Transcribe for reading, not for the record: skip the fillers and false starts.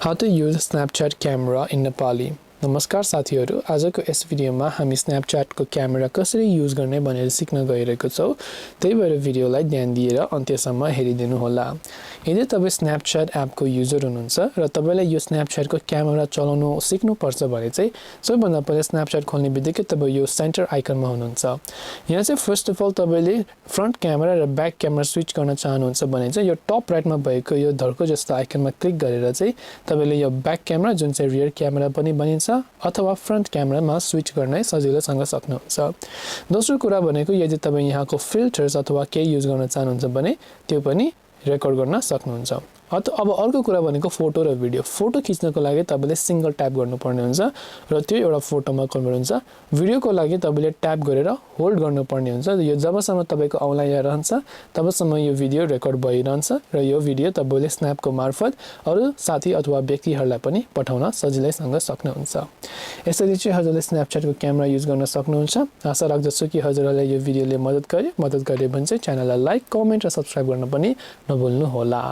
How to use Snapchat camera in Nepali. नमस्कार साथीहरु, आजको यस भिडियोमा हामी स्न्यापच्याट को क्यामेरा कसरी युज गर्ने भनेर सिक्न गइरहेको छौं। त्यही भएर भिडियोलाई ध्यान दिएर अन्त्यसम्म हेरिदिनु होला। यदि तपाई स्न्यापच्याट एप को युजर हुनुहुन्छ र तपाईलाई यो स्न्यापच्याट को क्यामेरा चलाउन सिक्नु पर्छ भने चाहिँ सबैभन्दा पहिले स्न्यापच्याट खोल्ने बित्तिकै तपाई यो सेन्टर आइकनमा हुनुहुन्छ। यहाँ चाहिँ फर्स्ट अफ अल तपाईले फ्रन्ट क्यामेरा र ब्याक क्यामेरा स्विच गर्न चाहनुहुन्छ भने चाहिँ यो टप राइटमा भएको यो धर्को जस्तो आइकनमा क्लिक गरेर चाहिँ तपाईले यो ब्याक क्यामेरा जुन चाहिँ रियर क्यामेरा पनि भनिन्छ अथवा फ्रन्ट क्यामेरामा स्विच गर्न सजिलोसँग सक्नुहुन्छ। दोस्रो कुरा भनेको यदि तपाई यहाँको फिल्टर्स अथवा केही युज गर्न चाहनुहुन्छ भने त्यो पनि रेकर्ड गर्न सक्नुहुन्छ। अब अर्को कुरा भनेको फोटो र भिडियो। फोटो खिच्नको लागि तपाईले सिंगल ट्याप गर्नुपर्ने हुन्छ र त्यो एउटा फोटोमा कन्भर्ट हुन्छ। भिडियोको लागि तपाईले ट्याप गरेर होल्ड गर्नुपर्ने हुन्छ। यो जबसम्म तपाईको औँला यहाँ रहन्छ तबसम्म यो भिडियो रेकर्ड भइरहन्छ र यो भिडियो तपाईले स्न्यापको मार्फत अरु साथी अथवा व्यक्तिहरुलाई पनि पठाउन सजिलैसँग सक्नुहुन्छ। यसरी चाहिँ हजुरले स्न्यापच्याटको क्यामेरा युज गर्न सक्नुहुन्छ। आशा राख्दछु कि हजुरलाई यो भिडियोले मद्दत गर्यो भने चाहिँ च्यानललाई लाइक, कमेन्ट र सब्स्क्राइब गर्न पनि नभुल्नु होला।